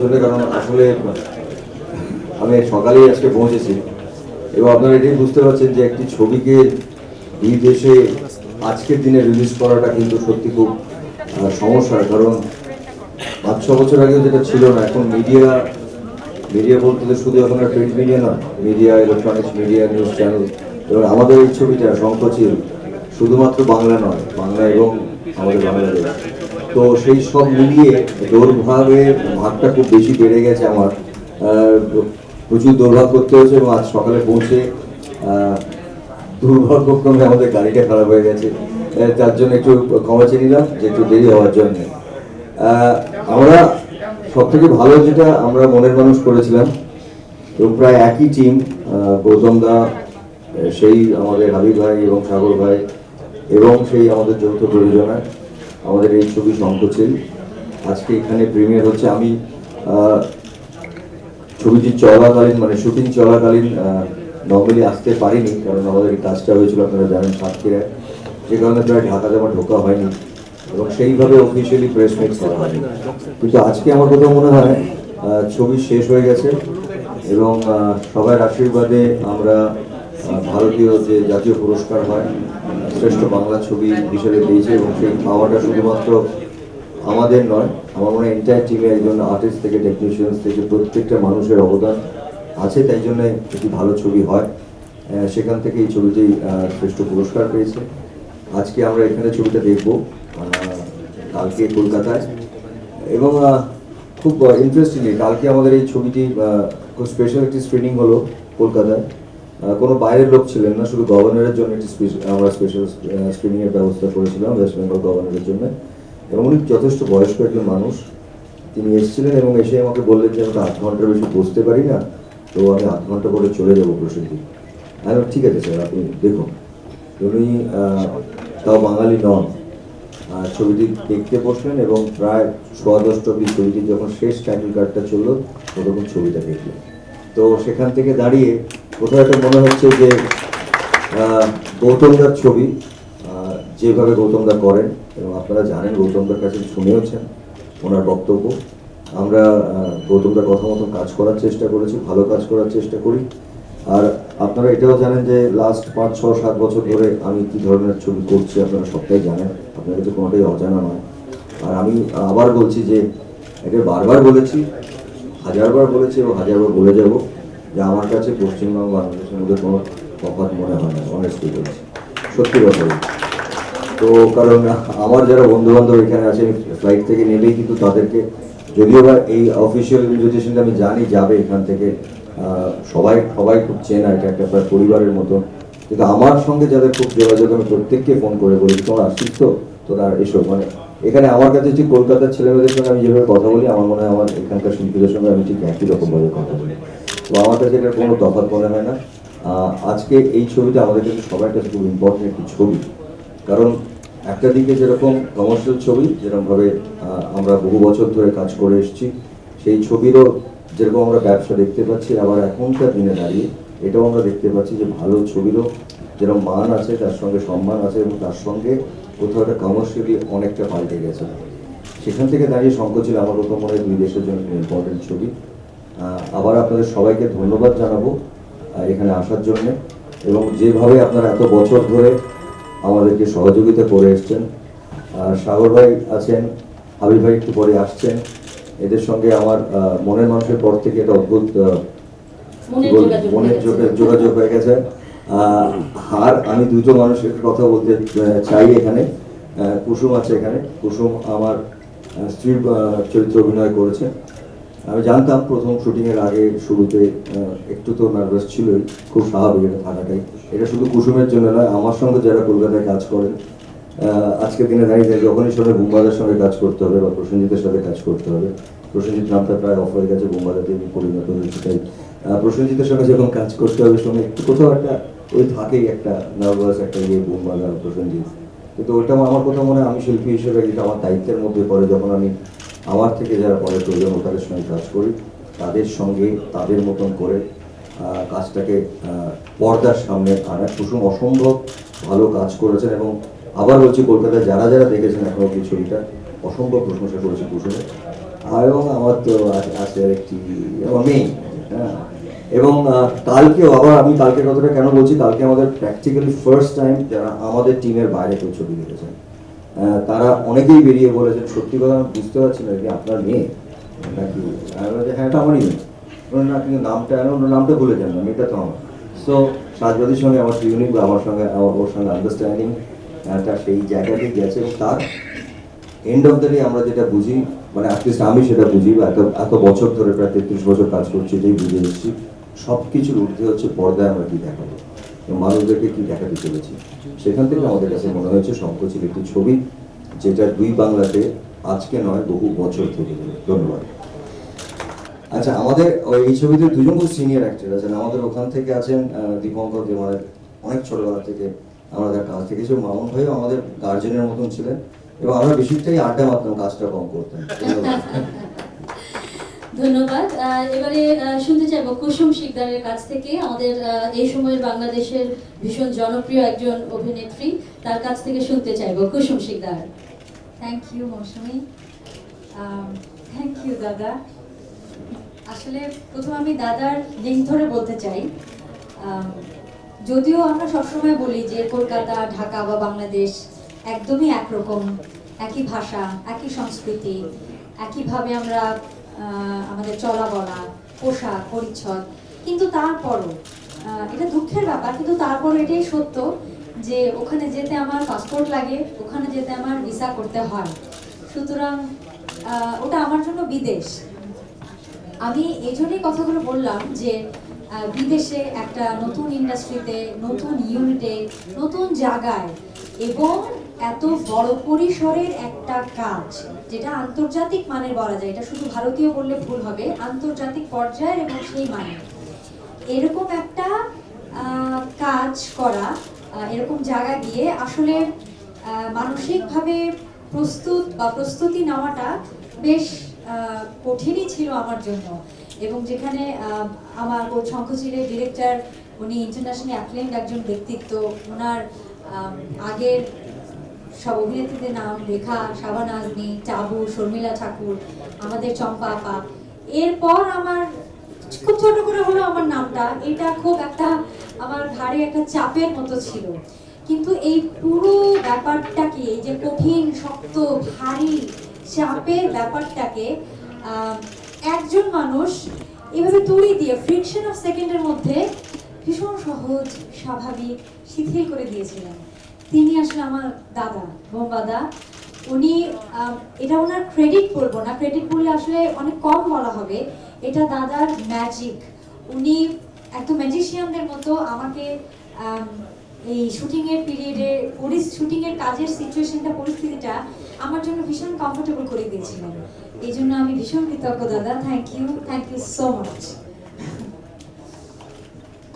জন্য, কারণ আসলে আমি সকালেই আজকে পৌঁছেছি এবং আপনারা এটাই বুঝতে পারছেন যে একটি ছবিকে বিদেশে আজকের দিনে রিলিজ করাটা কিন্তু সত্যি খুব সমস্যার। কারণ 5-6 বছর আগেও যেটা ছিল না, এখন মিডিয়া বলতে তো শুধু এখন আর প্রিন্ট মিডিয়া নয়, media, electronics media, news channel, এবং আমাদের এই ছবিটা শঙ্খচিল শুধুমাত্র বাংলা নয়, বাংলা এবং আমাদের বাংলাদেশ, তো সেই সব মিলিয়ে দৌড়ভাগের ভাগটা খুব বেশি বেড়ে গেছে আমার। প্রচুর দৌড়ভাগ করতে হয়েছে এবং আজ সকালে পৌঁছে দুর্ভাগ্যক্রমে আমাদের গাড়িটা খারাপ হয়ে গেছে, তার জন্য একটু ক্ষমা চেয়ে নিলাম যে একটু দেরি হওয়ার জন্য। আমরা সব থেকে ভালো যেটা আমরা মনের মানুষ করেছিলাম এবং প্রায় একই টিম, গৌতম দা, সেই আমাদের হাবিব ভাই এবং সাগর ভাই, এবং সেই আমাদের যৌথ প্রযোজনায় আমাদের এই ছবি শঙ্খচিল আজকে এখানে প্রিমিয়ার হচ্ছে। আমি ছবিটি চলাকালীন, মানে শুটিং চলাকালীন নর্মালি আসতে পারিনি, কারণ আমাদের এই কাজটা হয়েছিল আপনারা জানেন সাতক্ষীরায়, যে কারণে প্রায় ঢাকাতে আমার ঢোকা হয়নি এবং সেইভাবে অফিসিয়ালি প্রেস মিট করা হয়নি। কিন্তু আজকে আমার কোথাও মনে হয় ছবি শেষ হয়ে গেছে এবং সবার আশীর্বাদে আমরা ভারতীয় যে জাতীয় পুরস্কার হয় শ্রেষ্ঠ বাংলা ছবি হিসেবে পেয়েছি এবং সেই পাওয়াটা শুধুমাত্র আমাদের নয়, আমার মনে হয় এন্টায়ার টিমে একজন আর্টিস্ট থেকে টেকনিশিয়ানস থেকে প্রত্যেকটা মানুষের অবদান আছে, তাই জন্য একটি ভালো ছবি হয়। সেখান থেকে এই ছবিটি শ্রেষ্ঠ পুরস্কার পেয়েছে। আজকে আমরা এখানে ছবিটা দেখব, কালকে কলকাতায়, এবং খুব ইন্টারেস্টিংলি কালকে আমাদের এই ছবিটি খুব স্পেশাল একটি স্ক্রিনিং হলো কলকাতায়। কোনো বাইরের লোক ছিলেন না, শুধু গভর্নরের জন্য একটি আমরা স্পেশাল স্ক্রিনিংয়ের ব্যবস্থা করেছিলাম ওয়েস্ট বেঙ্গল গভর্নরের জন্য। এবং উনি যথেষ্ট বয়স্ক একজন মানুষ, তিনি এসেছিলেন এবং এসে আমাকে বললেন যে আমি তো 8 ঘন্টার বেশি বসতে পারি না, তো আমি 8 ঘন্টা করে চলে যাবো প্রসেনজিৎ। আমি ঠিক আছে স্যার, আপনি দেখুন। উনি তাও বাঙালি নন, ছবিটি দেখতে বসলেন এবং প্রায় 10:15 অব্দি ছবিটি যখন শেষ টাইটেল কার্ডটা চললো তখন ছবিটা দেখলেন। তো সেখান থেকে দাঁড়িয়ে কোথাও একটা মনে হচ্ছে যে গৌতমদার ছবি, যেভাবে গৌতমদা করেন, এবং আপনারা জানেন গৌতমদার কাছে শুনেওছেন ওনার বক্তব্য, আমরা গৌতমদার কথা মতন কাজ করার চেষ্টা করেছি, ভালো কাজ করার চেষ্টা করি। আর আপনারা এটাও জানেন যে লাস্ট 5-6-7 বছর ধরে আমি কী ধরনের ছবি করছি আপনারা সবটাই জানেন, আপনার কাছে কোনোটাই অজানা নয়। আর আমি আবার বলছি যে এটা বারবার বলেছি, 1000বার বলেছি এবং 1000বার বলে যাব যে আমার কাছে পশ্চিমবঙ্গ বাংলাদেশের মধ্যে কোনো তফাৎ মনে হয় না, অনেস্টলি বলছি, সত্যি কথা বলছি। তো কারণ আমার যারা বন্ধু বান্ধব এখানে আছে, ফ্লাইট থেকে নেমেই কিন্তু তাদেরকে, যদিও বা এই অফিসিয়াল ইনভিটেশনটা আমি জানি যাবে এখান থেকে, সবাই খুব চেনা, এটা একটা প্রায় পরিবারের মতো, কিন্তু আমার সঙ্গে যাদের খুব যোগাযোগ, আমি প্রত্যেককে ফোন করে বলি তোরা আসছিস তো, তোরা এসো। মানে এখানে আমার কাছে যে কলকাতার ছেলেমেয়েদের সঙ্গে আমি যেভাবে কথা বলি, আমার মনে হয় আমার এখানকার শিল্পীদের সঙ্গে আমি ঠিক একই রকমভাবে কথা বলি। তো আমার কাছে এটার কোনো তফাৎ মনে হয় না। আজকে এই ছবিটা আমাদের কাছে সবার কাছে খুব ইম্পর্টেন্ট একটি ছবি, কারণ একটা দিকে যেরকম কমার্শিয়াল ছবি, যেরকমভাবে আমরা বহু বছর ধরে কাজ করে এসেছি, সেই ছবিরও যেরকম আমরা ব্যবসা দেখতে পাচ্ছি, আবার এখনকার দিনে দাঁড়িয়ে এটাও আমরা দেখতে পাচ্ছি যে ভালো ছবিরও যেরকম মান আছে, তার সঙ্গে সম্মান আছে, এবং তার সঙ্গে কোথাও একটা কমার্শিয়ালি অনেকটা পাল্টে গেছে। সেখান থেকে দাঁড়িয়ে শঙ্খচিল আমার প্রথম মনে হয় 2 দেশের জন্য ইম্পর্টেন্ট ছবি। আবার আপনাদের সবাইকে ধন্যবাদ জানাবো এখানে আসার জন্য, এবং যেভাবে আপনারা এত বছর ধরে আমাদেরকে সহযোগিতা করে এসছেন। সাগর ভাই আছেন, হাবিব ভাই একটু পরে আসছেন, এদের সঙ্গে আমার মনের মানুষের পর থেকে একটা অদ্ভুত মনের যোগাযোগ হয়ে গেছে। আর আমি দুটো মানুষের কথা বলতে চাই এখানে। কুসুম আছে এখানে, কুসুম আমার স্ত্রীর চরিত্র অভিনয় করেছে। আমি জানতাম প্রথম শুটিংয়ের আগে শুরুতে একটু তো নার্ভাস ছিলই, খুব স্বাভাবিক এটা থাকাটাই। এটা শুধু কুসুমের জন্য নয়, আমার সঙ্গে যারা কলকাতায় কাজ করেন আজকের দিনে দাঁড়িয়ে যখনই শোনে বুম্বাদের সঙ্গে কাজ করতে হবে বা প্রসেনজিতের সাথে কাজ করতে হবে, প্রসেনজিৎ নামটা প্রায় অফ হয়ে গেছে, বুম্বাদাতে পরিণত হয়েছে, তাই প্রসেনজিতের সঙ্গে যখন কাজ করতে হবে সঙ্গে একটু কোথাও একটা ওই থাকেই একটা নার্ভাস, একটা বুম্বাদা প্রসেনজিৎ। কিন্তু ওইটা আমার কথা মনে হয় আমি শিল্পী হিসেবে এটা আমার দায়িত্বের মধ্যে পড়ে, যখন আমি আমার থেকে যারা পরে প্রয়োজন তাদের সঙ্গে কাজ করি, তাদের সঙ্গে তাদের মতন করে কাজটাকে পর্দার সামনে আনা। কুসুম অসম্ভব ভালো কাজ করেছেন, এবং আবার বলছি কলকাতায় যারা যারা দেখেছেন এখনো অব্দি ছবিটা অসম্ভব প্রশংসা করেছে কুসুমের। এবং আমার তো আছে একটি আমার মেয়ে, হ্যাঁ। এবং কালকেও আবার আমি কালকের কথাটা কেন বলছি, কালকে আমাদের প্র্যাকটিক্যালি ফার্স্ট টাইম যারা আমাদের টিমের বাইরে কেউ ছবি দেখেছেন, তারা অনেকেই বেরিয়ে বলেছেন সত্যি কথা আমি বুঝতে পারছি না কি আপনার মেয়ে নাকি। আমি বলছি হ্যাঁ এটা আমারই মেয়ে। না কিন্তু নামটা ওনার নামটা ভুলে যান না, মেয়েটা তো আমার। সো সাজবাদির সঙ্গে আমার টিউনিং বা আমার সঙ্গে ওর সঙ্গে আন্ডারস্ট্যান্ডিং একটা সেই জায়গাতেই গেছে। এবং তার এন্ড অফ দ্য ডে আমরা যেটা বুঝি, মানে অ্যাটলিস্ট আমি সেটা বুঝি, বা এত বছর ধরে প্রায় 33 বছর কাজ করছি, এটাই বুঝে এসেছি সব কিছুর ঊর্ধ্বে হচ্ছে পর্দায় আমরা কি দেখাবো, মানুষদেরকে কি দেখাতে চলেছি। সেখান থেকে আমাদের কাছে মনে হয়েছে শঙ্খচিল একটি ছবি যেটা দুই বাংলাতে আজকে নয় বহু বছর থেকে যাবে। ধন্যবাদ। আচ্ছা, আমাদের এই ছবিতে দুজন খুব সিনিয়র অ্যাক্টর আছেন। আমাদের ওখান থেকে আছেন দীপঙ্কর, যে আমাদের অনেক ছোটবেলা থেকে আমাদের কাজ থেকে ছিল। মামুন ভাইও আমাদের গার্জেনের মতন ছিলেন এবং আমরা বেশিরটাই আড্ডা মারতাম, কাজটা কম করতাম। ধন্যবাদ। এবারে শুনতে চাইবো কুসুম শিকদারের কাছ থেকে, আমাদের এই সময়ের বাংলাদেশের ভীষণ জনপ্রিয় একজন অভিনেত্রী, তার কাছ থেকে শুনতে চাইবো। Kusum Sikdar. Thank you Mousumi, thank you দাদা। আসলে প্রথম আমি দাদার লিঙ্ক ধরে বলতে চাই, যদিও আমরা সবসময় বলি যে কলকাতা, ঢাকা বা বাংলাদেশ একদমই একরকম, একই ভাষা, একই সংস্কৃতি, একইভাবে আমরা আমাদের চলা বলা, পোশাক পরিচ্ছদ, কিন্তু তারপরও এটা দুঃখের ব্যাপার, কিন্তু তারপরও এটাই সত্য যে ওখানে যেতে আমার পাসপোর্ট লাগে, ওখানে যেতে আমার ভিসা করতে হয়। সুতরাং ওটা আমার জন্য বিদেশ। আমি এই জন্যই কথাগুলো বললাম যে বিদেশে একটা নতুন ইন্ডাস্ট্রিতে, নতুন ইউনিটে, নতুন জায়গায় এবং এত বড় পরিসরের একটা কাজ যেটা আন্তর্জাতিক মানের বলা যায়, এটা শুধু ভারতীয় বললে ভুল হবে, আন্তর্জাতিক পর্যায়ের এবং সেই মানের এরকম একটা কাজ করা, এরকম জায়গা গিয়ে আসলে মানসিকভাবে প্রস্তুত বা প্রস্তুতি নেওয়াটা বেশ কঠিনই ছিল আমার জন্য। এবং যেখানে আমার শঙ্খচিলের ডিরেক্টর, উনি ইন্টারন্যাশনাল অ্যাক্লেমড একজন ব্যক্তিত্ব, ওনার আগের সব অভিনেত্রীদের নাম রেখা, শাবানা আজমি, টাবু, শর্মিলা ঠাকুর, আমাদের চম্পা আপা, এরপর আমার খুব ছোট করে হলো আমার নামটা, এটা খুব একটা আমার ঘাড়ে একটা চাপের মতো ছিল। কিন্তু এই পুরো ব্যাপারটাকে, এই যে কঠিন, শক্ত, ভারী চাপের ব্যাপারটাকে একজন মানুষ এভাবে তুড়ি দিয়ে ফ্রিকশন অফ সেকেন্ডের মধ্যে ভীষণ সহজ, স্বাভাবিক, শিথিল করে দিয়েছিলেন। তিনি আসলে আমার দাদা, বোমবাদা। উনি, এটা ওনার ক্রেডিট বলবো না, ক্রেডিট বললে আসলে অনেক কম বলা হবে, এটা দাদার ম্যাজিক। উনি একদম ম্যাজিশিয়ানদের মতো আমাকে এই শুটিংয়ের পিরিয়ডে, শুটিংয়ের কাজের সিচুয়েশনটা, পরিস্থিতিটা আমার জন্য ভীষণ কমফোর্টেবল করে দিয়েছিলেন। এই জন্য আমি ভীষণ কৃতজ্ঞ দাদা। Thank you so much.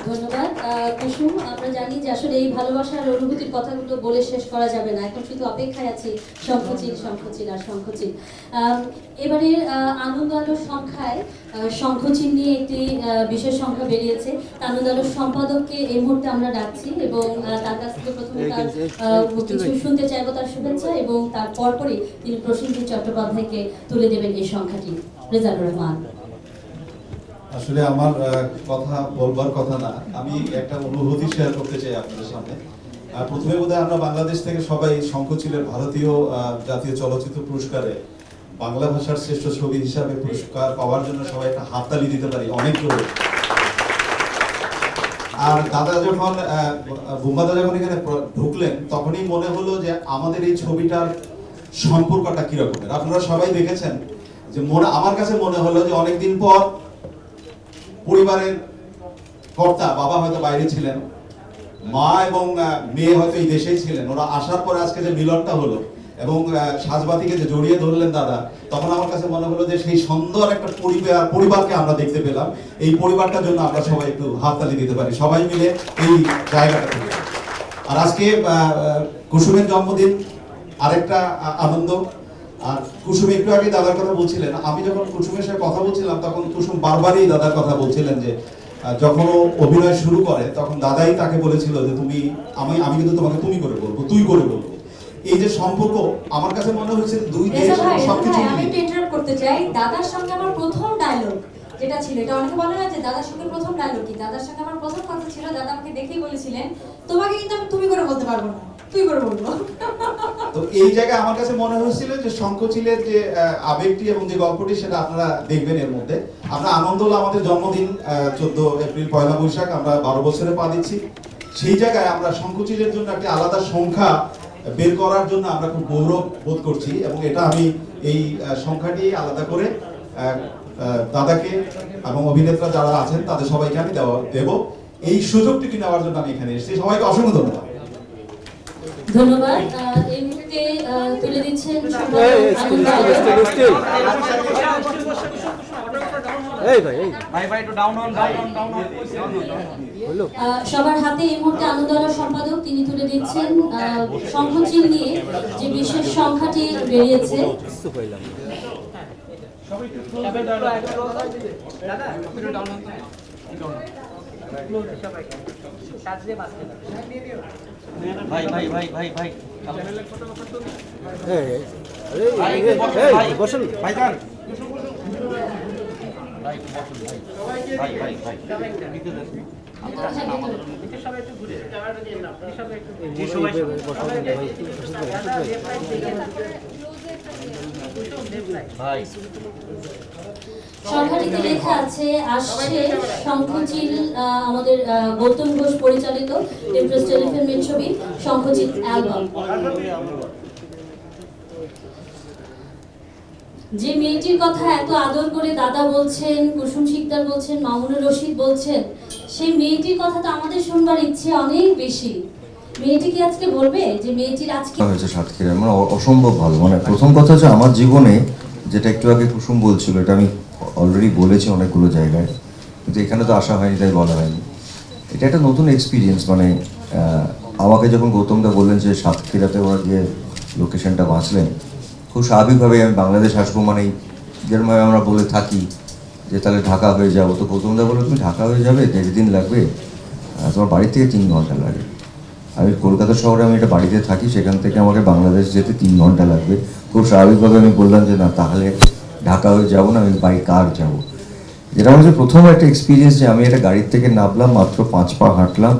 ধন্যবাদ কুসুম। আমরা জানি যে আসলে এই ভালোবাসার অনুভূতির কথাগুলো বলে শেষ করা যাবে না, এখন শুধু অপেক্ষায় আছি শঙ্খচিল, শঙ্খচিল আর শঙ্খচিল। এবারে আনন্দ আলোর সংখ্যায় শঙ্খচিল নিয়ে একটি বিশেষ সংখ্যা বেরিয়েছে। আনন্দ আলোর সম্পাদককে এই মুহূর্তে আমরা ডাকছি এবং তার কাছ থেকে প্রথমে তার কিছু শুনতে চাইবো, তার শুভেচ্ছা, এবং তার পরপরই তিনি প্রসেনজিৎ চট্টোপাধ্যায়কে তুলে দেবেন এই সংখ্যাটি। রেজাউর রহমান। আসলে আমার কথা বলবার কথা না, আমি একটা অনুভূতি শেয়ার করতে চাই আপনাদের সামনে। প্রথমে বোধহয় আমরা বাংলাদেশ থেকে সবাই শঙ্খচিলের ভারতীয় জাতীয় চলচ্চিত্র পুরস্কারে বাংলা ভাষার শ্রেষ্ঠ ছবি হিসাবে পুরস্কার পাওয়ার জন্য সবাই একটা হাততালি দিতে পারি অনেক জোরে। আর দাদা যখন বুম্বাদা যখন এখানে ঢুকলেন, তখনই মনে হলো যে আমাদের এই ছবিটার সম্পর্কটা কিরকমের। আপনারা সবাই দেখেছেন যে আমার কাছে মনে হলো যে অনেকদিন পর পরিবারের কর্তা, বাবা হয়তো বাইরে ছিলেন, মা এবং মেয়ে হয়তো এই দেশেই ছিলেন, ওরা আসার পরে আজকে যে মিলনটা হলো এবং সাজবাতিকে যে জড়িয়ে ধরলেন দাদা, তখন আমার কাছে মনে হলো যে সেই সুন্দর একটা পরিবারকে আমরা দেখতে পেলাম। এই পরিবারটার জন্য আমরা সবাই একটু হাততালি দিতে পারি সবাই মিলে এই জায়গাটা থেকে। আর আজকে কুসুমের জন্মদিন, আরেকটা আনন্দ। আর কুসুম একটু আগে দাদার কথা বলছিলেন, আমি যখন কুসুমের সাথে কথা বলছিলাম তখন কুসুম বারবারই দাদার কথা বলছিলেন যে যখন ও অভিনয় শুরু করে তখন দাদাই তাকে বলেছিল যে আমি কিন্তু তোমাকে তুমি করে বলবো, তুই করে বলবো। এই যে সম্পর্ক, আমার কাছে মনে হয়েছে দুই দেশ রেজা ভাই, সবকিছু আমি মিলিয়ে। একটু ইন্টারাপ্ট করতে চাই। দাদার সঙ্গে আমার প্রথম ডায়লগ যেটা ছিল, এটা অনেকে বলে না যে দাদার সঙ্গে প্রথম ডায়লগ কি, দাদার সঙ্গে আমার প্রথম কথা ছিল, দাদা আমাকে দেখেই বলেছিলেন তোমাকে কিন্তু আমি তুমি করে বলতে পারবো না, তুই করে বলবো। তো এই জায়গায় আমার কাছে মনে হয়েছিল যে শঙ্খচিলের যে আবেগটি এবং যে গল্পটি সেটা আপনারা দেখবেন এর মধ্যে। আমরা আনন্দ হলো আমাদের জন্মদিন 14 এপ্রিল পয়লা বৈশাখ, আমরা 12 বছরে পা দিচ্ছি। সেই জায়গায় আমরা শঙ্খচিলের জন্য একটা আলাদা সংখ্যা বের করার জন্য আমরা খুব গৌরব বোধ করছি, এবং এটা আমি এই সংখ্যাটি আলাদা করে দাদাকে এবং অভিনেতা যারা আছেন তাদের সবাইকে আমি দেব। এই সুযোগটি নেওয়ার জন্য আমি এখানে এসেছি। সবাইকে অসংখ্য ধন্যবাদ। ধন্যবাদ। এই মুহূর্তে তুলে দিচ্ছেন সম্পাদক আনন্দ আলো। সবার হাতে এই মুহূর্তে আনন্দ আলোর সম্পাদক তিনি তুলে দিচ্ছেন শঙ্খচিল নিয়ে যে বিশেষ সংখ্যাটি বেরিয়েছে। ভাই ভাই ভাই ভাই ভাই বসুন ভাইজান, ভাই বসুন ভাই ভাই ভাই ভাই সংখ্যাটিতে লেখা আছে আসছে শঙ্খচিল, আমাদের গৌতম ঘোষ পরিচালিত ইমপ্রেস টেলিফিল্মের ছবি শঙ্খচিল অ্যালবাম। যে মেয়েটির কথা এত আদর করে দাদা বলছেন, কুসুম শিকদার বলছেন, মামুনুর রশিদ বলছেন, সেই মেয়েটির কথা তো আমাদের শুনবার ইচ্ছে অনেক বেশি। মেয়েটি কি আজকে বলবে যে মেয়েটির আজকে হয়েছে সাতক্ষীরা, মানে অসম্ভব ভালো। মানে প্রথম কথা হচ্ছে আমার জীবনে, যেটা একটু আগে কুসুম বলছিল, এটা আমি অলরেডি বলেছি অনেকগুলো জায়গায়, কিন্তু এখানে তো আসা হয়নি তাই বলা হয়নি। এটা একটা নতুন এক্সপিরিয়েন্স। মানে আমাকে যখন গৌতমদা বললেন যে সাতক্ষীরাতে ওরা গিয়ে লোকেশনটা বাঁচলেন, খুব স্বাভাবিকভাবেই আমি বাংলাদেশ আসবো, মানে যেরকমভাবে আমরা বলে থাকি যে তাহলে ঢাকা হয়ে যাবো, তো গৌতমদা বললো তুমি ঢাকা হয়ে যাবে, 1.5 দিন লাগবে, তোমার বাড়ি থেকে 3 ঘন্টা লাগে। আমি কলকাতা শহরে আমি একটা বাড়িতে থাকি, সেখান থেকে আমাকে বাংলাদেশ যেতে 3 ঘন্টা লাগবে। খুব স্বাভাবিকভাবে আমি বললাম যে না, তাহলে ঢাকা হয়ে যাবো না, আমি বাই কার যাবো। যেটা আমার যে প্রথম একটা এক্সপিরিয়েন্স, যে আমি একটা গাড়ির থেকে নামলাম, মাত্র 5 পা হাঁটলাম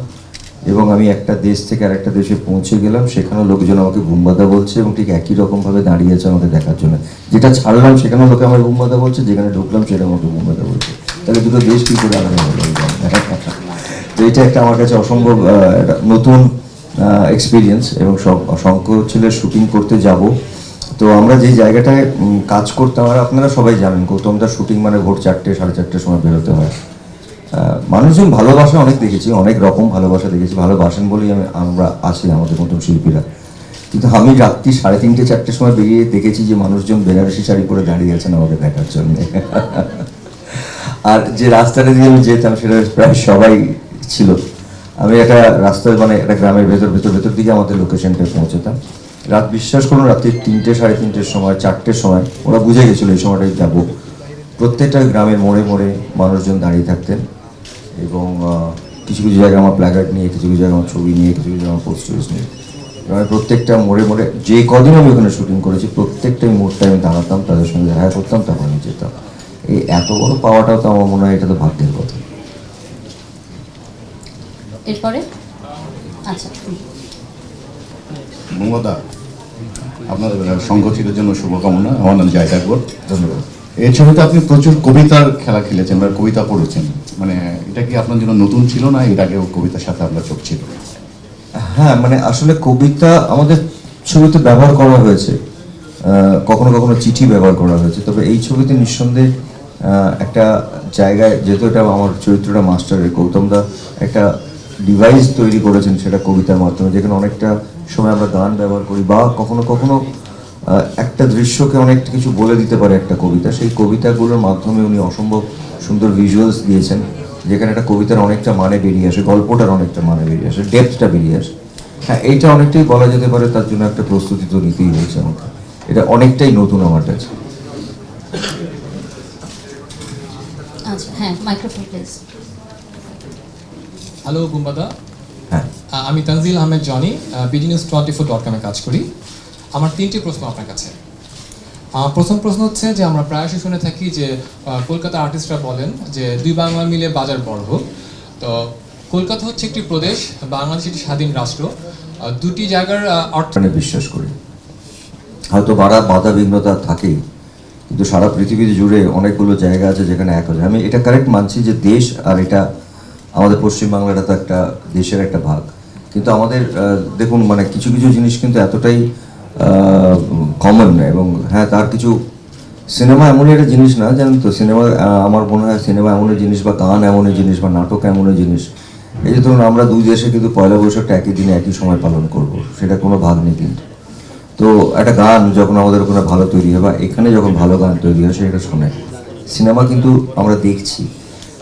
এবং আমি একটা দেশ থেকে আরেকটা দেশে পৌঁছে গেলাম। সেখানে লোকজন আমাকে বুমবাদা বলছে এবং ঠিক একই রকমভাবে দাঁড়িয়ে আছে আমাকে দেখার জন্য। যেটা ছাড়লাম সেখানে লোকে আমার বুমবাদা বলছে, যেখানে ঢুকলাম সেটা আমাকে বুমবাদা বলছে। তাহলে দুটো দেশ কী করে আলাদা হলো? তো এটা একটা আমার কাছে অসম্ভব একটা নতুন এক্সপিরিয়েন্স। এবং শঙ্খচিলের শুটিং করতে যাব, তো আমরা যে জায়গাটায় কাজ করতাম, আর আপনারা সবাই জানেন গৌতমদার শুটিং মানে ভোর 4টে 4:30 সময় বেরোতে হয়। মানুষজন ভালোবাসা অনেক দেখেছি, অনেক রকম ভালোবাসা দেখেছি, ভালোবাসেন বলেই আমরা আছি আমাদের মতন শিল্পীরা। কিন্তু আমি রাত্রি 3:30 4টের সময় বেরিয়ে দেখেছি যে মানুষজন বেনারসি শাড়ি পরে দাঁড়িয়ে আছেন আমাকে দেখার জন্য। আর যে রাস্তাটা দিয়ে আমি যেতাম সেটা প্রায় সবাই ছিল। আমি একটা রাস্তায়, মানে একটা গ্রামের ভেতর দিকে আমাদের লোকেশনটায় পৌঁছতাম। রাত, বিশ্বাস করুন, রাত্রি 3টে 3:30 সময় 4টের সময় ওরা বুঝে গেছিলো এই সময়টাই যাবো। প্রত্যেকটা গ্রামের মোড়ে মোড়ে মানুষজন দাঁড়িয়ে থাকতেন এবং কিছু কিছু জায়গায় আমার প্ল্যাকার্ড নিয়ে, কিছু কিছু জায়গায় আমার ছবি নিয়ে, কিছু কিছু জায়গায় আমার পোস্টার্স নিয়ে, আমি প্রত্যেকটা মোড়ে মোড়ে যে কদিন আমি ওখানে শুটিং করেছি প্রত্যেকটা মোড়টায় আমি দাঁড়াতাম, তাদের সঙ্গে দেখা করতাম, তারপর আমি যেতাম। এই এত বড় পাওয়াটাও তো আমার মনে হয় এটা তো ভাগ্যের কথা। এরপরে আচ্ছা, মমতা, আপনার শঙ্খচিলের জন্য শুভকামনা। আমার নাম জায়দ আকবর। ধন্যবাদ। এই ছবিতে আপনি প্রচুর কবিতার খেলা খেলেছেন বা কবিতা পড়েছেন, মানে এটা কি আপনার জন্য নতুন ছিল না এর আগেও কবিতার সাথে আপনার চোখ ছিল? হ্যাঁ, মানে আসলে কবিতা আমাদের ছবিতে ব্যবহার করা হয়েছে, কখনো কখনো চিঠি ব্যবহার করা হয়েছে, তবে এই ছবিতে নিঃসন্দেহে একটা জায়গায়, যেহেতু এটা আমার চরিত্রটা মাস্টারের, গৌতমদা একটা ডিভাইস তৈরি করেছেন সেটা কবিতার মাধ্যমে, যেখানে অনেকটা সময় আমরা গান ব্যবহার করি বা কখনো কখনো একটা দৃশ্যকে অনেক কিছু বলে দিতে পারে একটা কবিতা। সেই কবিতাগুলোর মাধ্যমে উনি অসম্ভব সুন্দর ভিজুয়ালস দিয়েছেন, যেখানে একটা কবিতার অনেকটা মানে বেরিয়ে আসে, গল্পটার অনেকটা মানে বেরিয়ে আসে, ডেপথটা বেরিয়ে আসে। হ্যাঁ, এইটা অনেকটাই বলা যেতে পারে, তার জন্য একটা প্রস্তুতি তো নিতেই হয়েছে আমাকে। এটা অনেকটাই নতুন আমার কাছে। আচ্ছা, হ্যাঁ, মাইক্রোফোন প্লিজ। হ্যালো বুম্বাদা, হ্যাঁ, আমি Tanzil Ahmed Johnny, BD news 24.com কাজ করি। আমার 3টি প্রশ্ন আপনার কাছে। প্রথম প্রশ্ন হচ্ছে যে আমরা প্রায়শই শুনে থাকি যে কলকাতা আর্টিস্টরা বলেন যে দুই বাংলা মিলে বাজার বড় হোক। তো কলকাতা হচ্ছে একটি প্রদেশ, বাংলাদেশ একটি স্বাধীন রাষ্ট্র, দুটি জায়গার অর্থ মানে বিশ্বাস করি। হয়তো বাধা বিঘ্নতা থাকেই, কিন্তু সারা পৃথিবী জুড়ে অনেকগুলো জায়গা আছে যেখানে এক হয়ে যায়। আমি এটা কারেক্ট মানছি যে দেশ আর এটা আমাদের পশ্চিমবাংলাটা তো একটা দেশের একটা ভাগ, কিন্তু আমাদের দেখুন মানে কিছু কিছু জিনিস কিন্তু এতটাই কমন, এবং হ্যাঁ তার কিছু সিনেমা এমনই একটা জিনিস না জানেন তো, সিনেমা আমার মনে হয় সিনেমা এমনই জিনিস বা গান এমনই জিনিস বা নাটক এমনই জিনিস, এই যে ধরুন আমরা দুই দেশে কিন্তু পয়লা বৈশাখটা একই দিনে একই সময় পালন করব, সেটা কোনো ভাগ নেই কিন্তু। তো একটা গান যখন আমাদের ওখানে ভালো তৈরি হয় বা এখানে যখন ভালো গান তৈরি হয় সেটা শোনে। সিনেমা কিন্তু আমরা দেখছি,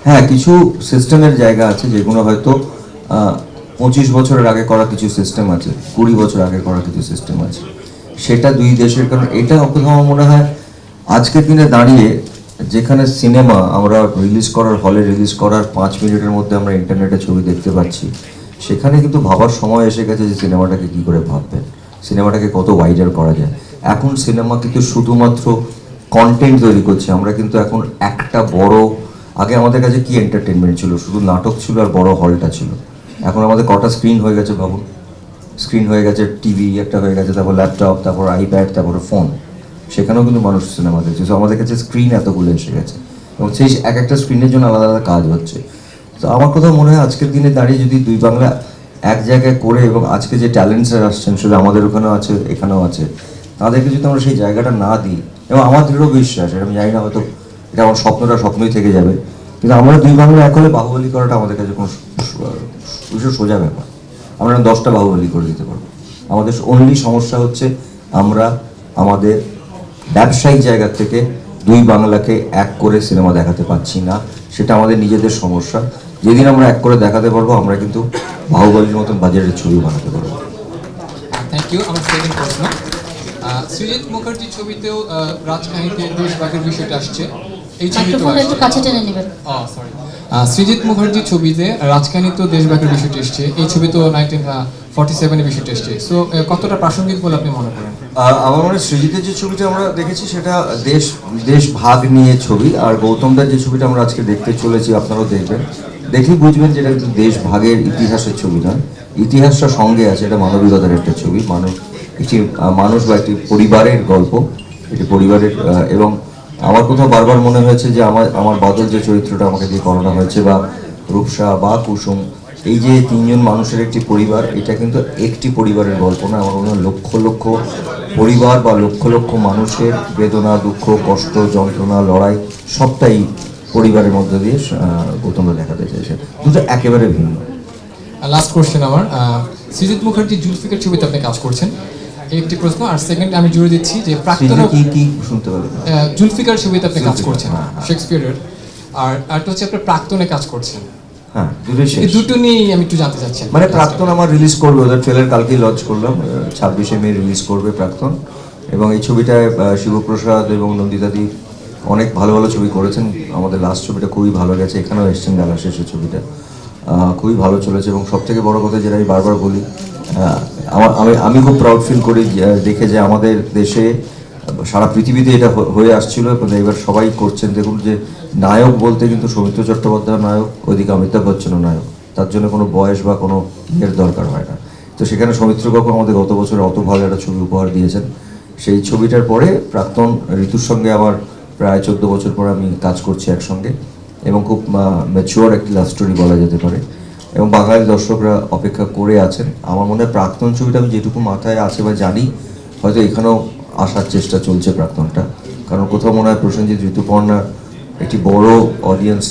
হ্যাঁ কিছু সিস্টেমের জায়গা আছে যেগুলো হয়তো 25 বছরের আগে করা কিছু সিস্টেম আছে, 20 বছর আগে করা কিছু সিস্টেম আছে, সেটা দুই দেশের কারণ এটা কোথাও আমার মনে হয় আজকের দিনে দাঁড়িয়ে যেখানে সিনেমা আমরা রিলিজ করার হলে রিলিজ করার 5 মিনিটের মধ্যে আমরা ইন্টারনেটে ছবি দেখতে পাচ্ছি, সেখানে কিন্তু ভাবার সময় এসে গেছে যে সিনেমাটাকে কী করে ভাববেন, সিনেমাটাকে কত ওয়াইডার করা যায়। এখন সিনেমা কিন্তু শুধুমাত্র কন্টেন্ট তৈরি করছে, আমরা কিন্তু এখন একটা বড়, আগে আমাদের কাছে কি এন্টারটেনমেন্ট ছিল, শুধু নাটক ছিল আর বড় হলটা ছিল, এখন আমাদের কটা স্ক্রিন হয়ে গেছে ভাবুন, স্ক্রিন হয়ে গেছে, টিভি একটা হয়ে গেছে, তারপর ল্যাপটপ, তারপর আইপ্যাড, তারপর ফোন, সেখানেও কিন্তু মানুষ সিনেমা দেখছে। তো আমাদের কাছে স্ক্রিন এতগুলো এসে গেছে এবং সেই এক একটা স্ক্রিনের জন্য আলাদা আলাদা কাজ হচ্ছে। তো আমার কথা মনে হয় আজকের দিনে দাঁড়িয়ে যদি দুই বাংলা এক জায়গায় করে, এবং আজকে যে ট্যালেন্টসরা আসছেন শুধু আমাদের ওখানেও আছে এখানেও আছে, তাদেরকে যদি আমরা সেই জায়গাটা না দিই, এবং আমার দৃঢ় বিশ্বাস, এটা আমি জানি না হয়তো এটা আমার স্বপ্নই থেকে যাবে, কিন্তু আমরা দুই বাংলা এক হলে বাহুবলী করাটা আমাদের কাছে কোনো সোজা ব্যাপার, আমরা 10টা বাহুবলী করে দিতে পারবো। আমাদের অনলি সমস্যা হচ্ছে আমরা আমাদের ব্যবসায়িক জায়গা থেকে দুই বাংলাকে এক করে সিনেমা দেখাতে পাচ্ছি না, সেটা আমাদের নিজেদের সমস্যা। যেদিন আমরা এক করে দেখাতে পারবো আমরা কিন্তু বাহুবলীর মতন বাজারের ছবি বানাতে পারবো। Thank you. আমার সেকেন্ড প্রশ্ন, সৃজিত মুখার্জির ছবিতেও রাজকাহিনীতে দেশভাগের বিষয়টা আসছে, এই ছবিতেও মাইক্রোফোনটা একটু কাছে টেনে নেবেন। সরি, সৃজিত মুখার্জির ছবিতে রাজকাহিনীতেও দেশভাগের বিষয়টা এসছে, এই ছবিতেও 1947 বিষয়টা এসছে। সো কতটা প্রাসঙ্গিক বলে আপনি মনে করেন? আমার মনে হয় সৃজিতের যে ছবিটা আমরা দেখেছি সেটা দেশ ভাগ নিয়ে ছবি, আর গৌতমদার যে ছবিটা আমরা আজকে দেখতে চলেছি আপনারাও দেখবেন, দেখেই বুঝবেন যে এটা কিন্তু দেশ ভাগের ইতিহাসের ছবি নয়, ইতিহাসটা সঙ্গে আছে, এটা মানবিকতার একটা ছবি, মানুষ বা একটি পরিবারের গল্প, এটি পরিবারের। এবং আমার কোথাও বারবার মনে হয়েছে যে আমার বাদল যে চরিত্রটা আমাকে দিয়ে করানো হয়েছে, বা রূপসা বা কুসুম, এই যে 3 জন মানুষের একটি পরিবার, এটা কিন্তু একটি পরিবারের গল্প না, আমার মনে হয় লক্ষ লক্ষ পরিবার বা লক্ষ লক্ষ মানুষের বেদনা, দুঃখ, কষ্ট, যন্ত্রণা, লড়াই সবটাই পরিবারের মধ্যে দিয়ে গৌতমরা দেখাতে চাইছে, দুটো একেবারে ভিন্ন। লাস্ট কোশ্চেন আমার, সৃজিত মুখার্জি জুলফিকার ছবিতে আপনি কাজ করছেন, এই একটি প্রশ্ন। আর সেকেন্ড আমি জুড়ে দিচ্ছি যে প্রাক্তন কি শুনতে পারবেন, জুলফিকার ছবিতে আপনি কাজ জুলফিকার, করছেন হ্যাঁ। শেক্সপিয়ারের, আর আরেকটা হচ্ছে আপনার প্রাক্তনে কাজ করছেন, হ্যাঁ দুটোই শেষ। এই দুটো নিয়েই আমি একটু জানতে চাচ্ছি। মানে প্রাক্তন আমার রিলিজ করবে, ওদের ট্রেলার কালকেই লঞ্চ করলাম, 26শে মে রিলিজ করবে প্রাক্তন, এবং এই ছবিটায় শিবপ্রসাদ এবং নন্দিতাদি অনেক ভালো ভালো ছবি করেছেন, আমাদের লাস্ট ছবিটা খুবই ভালো গেছে, এখানেও এসছেন বেলা শেষের ছবিটা খুবই ভালো চলেছে। এবং সব থেকে বড় কথা যেটা আমি বারবার বলি, আমি খুব প্রাউড ফিল করি দেখে যে আমাদের দেশে সারা পৃথিবীতে এটা হয়ে আসছিল এবং এবার সবাই করছেন। দেখুন যে নায়ক বলতে কিন্তু সৌমিত্র চট্টোপাধ্যায় নায়ক, ওইদিকে অমিতাভ বচ্চনও নায়ক, তার জন্য কোনো বয়স বা কোনো এর দরকার হয় না। তো সেখানে সৌমিত্র কাকু আমাদের গত বছরে অত ভালো একটা ছবি উপহার দিয়েছেন, সেই ছবিটার পরে প্রাক্তন ঋতুর সঙ্গে আবার প্রায় 14 বছর পরে আমি কাজ করছি একসঙ্গে, এবং খুব ম্যাচিওর একটি লাভ স্টোরি বলা যেতে পারে, এবং বাঙালি দর্শকরা অপেক্ষা করে আছেন। আমার মনে হয় প্রাক্তন ছবিটা আমি যেটুকু মাথায় আছে বা জানি, হয়তো এখানেও আসার চেষ্টা চলছে প্রাক্তনটা, কারণ কোথাও মনে হয় প্রসেনজিৎ, ঋতুপর্ণার একটি বড় অডিয়েন্স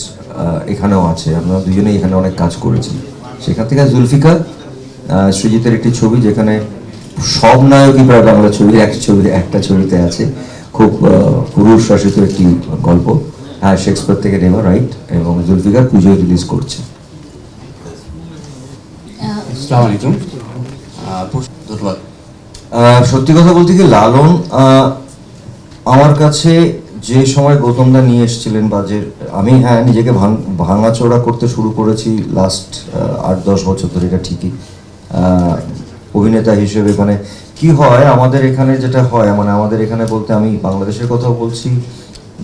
এখানেও আছে, আমরা দুজনেই এখানে অনেক কাজ করেছি। সেখান থেকে জুলফিকার সৃজিতের একটি ছবি যেখানে সব নায়কই প্রায় বাংলা ছবির একটা ছবিতে আছে, খুব পুরুষ শাসিত একটি গল্প, হ্যাঁ শেক্সপিয়ার থেকে নেওয়া, রাইট, এবং জুলফিকার পুজোয় রিলিজ করছে। আসসালামু আলাইকুম। ধন্যবাদ। সত্যি কথা বলতে কি, লালন আমার কাছে যে সময় গৌতমদা নিয়ে এসেছিলেন, বা যে আমি নিজেকে ভাঙাচোরা করতে শুরু করেছি লাস্ট 8-10 বছর ধরে, এটা ঠিকই, অভিনেতা হিসেবে মানে কি হয় আমাদের এখানে যেটা হয়, মানে আমাদের এখানে বলতে আমি বাংলাদেশের কথাও বলছি,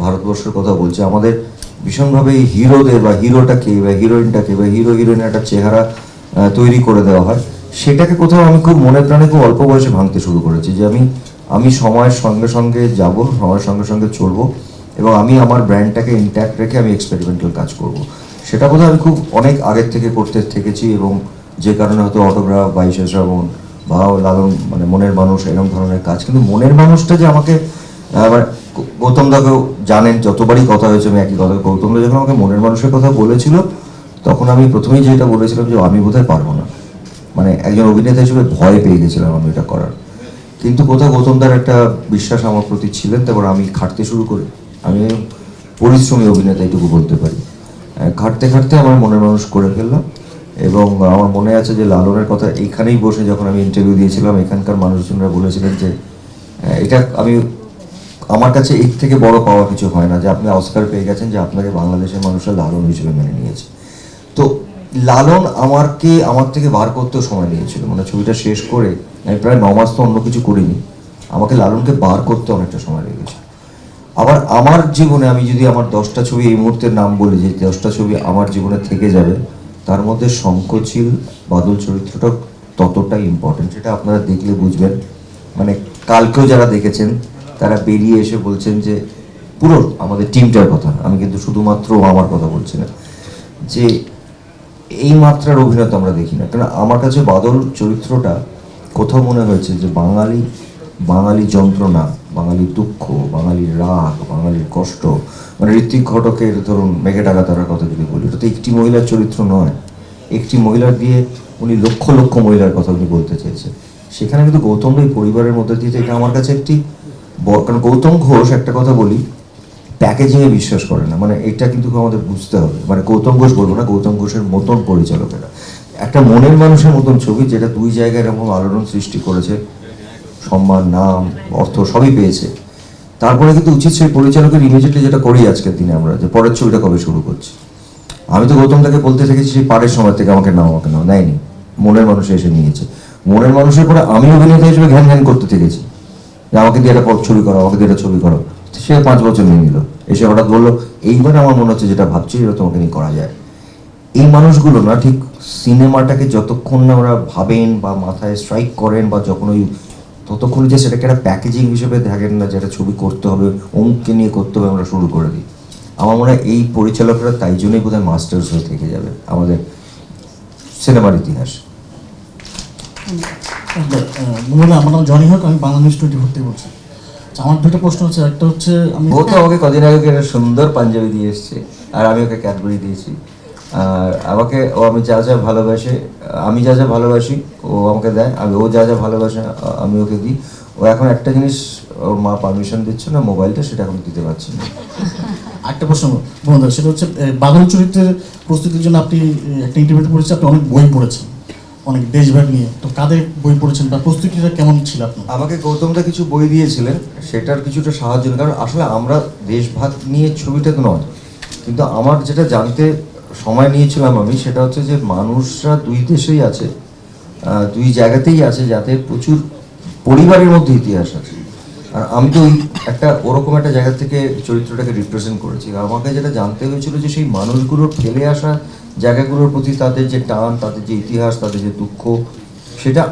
ভারতবর্ষের কথাও বলছি, আমাদের ভীষণভাবে এই হিরোদের বা হিরোটাকে বা হিরোইনটাকে বা হিরো হিরোইনের একটা চেহারা তৈরি করে দেওয়া হয়। সেটাকে কোথাও আমি খুব মনে প্রাণে খুব অল্প বয়সে ভাঙতে শুরু করেছি, যে আমি সময়ের সঙ্গে সঙ্গে যাব, সময়ের সঙ্গে সঙ্গে চলবো, এবং আমি আমার ব্র্যান্ডটাকে ইনট্যাক্ট রেখে আমি এক্সপেরিমেন্টাল কাজ করব। সেটা বোধহয় আমি খুব অনেক আগের থেকে করতে থেকেছি, এবং যে কারণে হয়তো অটোগ্রাফ, 22শে শ্রাবণ বা লালন, মানে মনের মানুষ, এরকম ধরনের কাজ। কিন্তু মনের মানুষটা যে আমাকে গৌতম দাকেও জানেন, যতবারই কথা হয়েছে আমি একই কথা, গৌতম দা যখন আমাকে মনের মানুষের কথা বলেছিল, তখন আমি প্রথমেই যেটা বলেছিলাম যে আমি বোধহয় পারবো না, মানে একজন অভিনেতা হিসেবে ভয় পেয়ে গেছিলাম আমি এটা করার। কিন্তু কোথাও গৌতম দার একটা বিশ্বাস আমার প্রতি ছিলেন, তারপর আমি খাটতে শুরু করি। আমি পরিশ্রমী অভিনেতা এইটুকু বলতে পারি। খাটতে খাটতে আমার মনের মানুষ করে ফেললাম, এবং আমার মনে আছে যে লালনের কথা এইখানেই বসে যখন আমি ইন্টারভিউ দিয়েছিলাম, এখানকার মানুষজনরা বলেছিলেন যে এটা আমার কাছে এর থেকে বড় পাওয়া কিছু হয় না, যে আপনি অস্কার পেয়ে গেছেন, যে আপনাকে বাংলাদেশের মানুষরা লালন হিসেবে মেনে নিয়েছে। তো লালন আমার থেকে বার করতেও সময় নিয়েছিল, মানে ছবিটা শেষ করে আমি প্রায় 9 মাস তো অন্য কিছু করিনি, আমাকে লালনকে বার করতে অনেকটা সময় লেগেছে। আবার আমার জীবনে আমি যদি আমার 10টা ছবি এই মুহূর্তের নাম বলি, যে 10টা ছবি আমার জীবনে থেকে যাবে, তার মধ্যে শঙ্খচিল বাদল চরিত্রটা ততটাই ইম্পর্টেন্ট, সেটা আপনারা দেখলে বুঝবেন। মানে কালকেও যারা দেখেছেন তারা বেরিয়ে এসে বলছেন যে পুরো আমাদের টিমটার কথা, আমি কিন্তু শুধুমাত্র আমার কথা বলছি না, যে এই মাত্রার অভিনয় আমরা দেখি না। কারণ আমার কাছে বাদল চরিত্রটা কোথাও মনে হয়েছে যে বাঙালি যন্ত্রণা, বাঙালির দুঃখ, বাঙালির রাগ, বাঙালির কষ্ট, মানে ঋত্বিক ঘটকের ধরুন মেঘে ডাকা তারার কথা যদি বলি, এটা তো একটি মহিলার চরিত্র নয়, একটি মহিলার দিয়ে উনি লক্ষ লক্ষ মহিলার কথা উনি বলতে চেয়েছেন। সেখানে কিন্তু গৌতম এই পরিবারের মধ্যে দিয়ে, এটা আমার কাছে একটি কারণ গৌতম ঘোষ, একটা কথা বলি, প্যাকেজিংয়ে বিশ্বাস করে না, মানে এটা কিন্তু আমাদের বুঝতে হবে। মানে গৌতম ঘোষ বলবো না, গৌতম ঘোষের মতন পরিচালকেরা একটা মনের মানুষের মতন ছবি, যেটা 2 জায়গায় এরকম আলোড়ন সৃষ্টি করেছে, সম্মান, নাম, অর্থ সবই পেয়েছে। তারপরে কিন্তু উচিত সেই পরিচালকের ইমিডিয়েটলি যেটা করি আজকের দিনে আমরা, যে পরের ছবিটা কবে শুরু করছি। আমি তো গৌতম দাকে বলতে থেকেছি সেই পাড়ের সময় থেকে, আমাকে নাও নেয়নি, মনের মানুষে এসে নিয়েছে। মনের মানুষের পরে আমি অভিনেতা হিসেবে ঘ্যান ঘ্যান করতে থেকেছি, যে আমাকে দিয়ে একটা ছবি করো, আমাকে দিয়ে একটা ছবি করো। সে 5 বছর নিয়ে নিল, এসে হঠাৎ বললো এইবার আমার মনে হচ্ছে যেটা ভাবছি এটা তোমাকে নিয়ে করা যায়। এই মানুষগুলো না ঠিক সিনেমাটাকে যতক্ষণ না ওরা ভাবেন বা মাথায় স্ট্রাইক করেন, বা যখন ওই ততক্ষণ যে সেটাকে একটা প্যাকেজিং হিসেবে দেখেন না, যেটা ছবি করতে হবে, অঙ্ককে নিয়ে করতে হবে, আমরা শুরু করে দিই। আমার মনে হয় এই পরিচালকরা তাই জন্যই বোধহয় মাস্টার্স হয়ে থেকে যাবে আমাদের সিনেমার ইতিহাস। আমার নাম জনি হক, আমি বাংলা নিউজ 24 থেকে বলছি। আমার 2টা প্রশ্ন হচ্ছে, একটা হচ্ছে ও তো আমাকে কদিন আগে একটা সুন্দর পাঞ্জাবি দিয়ে এসছে, আর আমি ওকে ক্যাডবেরি দিয়েছি। আর আমাকে আমি যা যা ভালোবাসে, আমি যা যা ভালোবাসি ও আমাকে দেয়, ও যা যা ভালোবাসে আমি ওকে দিই। ও এখন একটা জিনিস ওর মা পারমিশন দিচ্ছে না, মোবাইলটা, সেটা এখন দিতে পারছি না। একটা প্রশ্ন বন্ধু, সেটা হচ্ছে বাদল চরিত্রের প্রস্তুতির জন্য আপনি একটা ইন্টারভিউতে পড়েছেন, আপনি অনেক বই পড়েছেন, অনেক দেশভাগ নিয়ে, তো কাদের বই পড়েছেন বা প্রস্তুতিটা কেমন ছিল আপনার? আমাকে গৌতমদা কিছু বই দিয়েছিলেন, সেটার কিছুটা সাহায্য নেই, কারণ আসলে আমরা দেশভাগ নিয়ে ছবিটা তো নয়, কিন্তু আমার যেটা জানতে সময় নিয়েছিলাম আমি, সেটা হচ্ছে যে মানুষরা 2 দেশেই আছে, 2 জায়গাতেই আছে, যাতে প্রচুর পরিবারের মধ্যে ইতিহাস আছে। আর আমি তো ওই একটা ওরকম একটা জায়গা থেকে চরিত্রটাকে রিপ্রেজেন্ট করেছি। আর আমাকে যেটা জানতে হয়েছিল যে সেই মানুষগুলোর ফেলে আসা জায়গাগুলোর প্রতি তাদের যে টান, তাদের যে ইতিহাস, তাদের যে দুঃখ, সেটা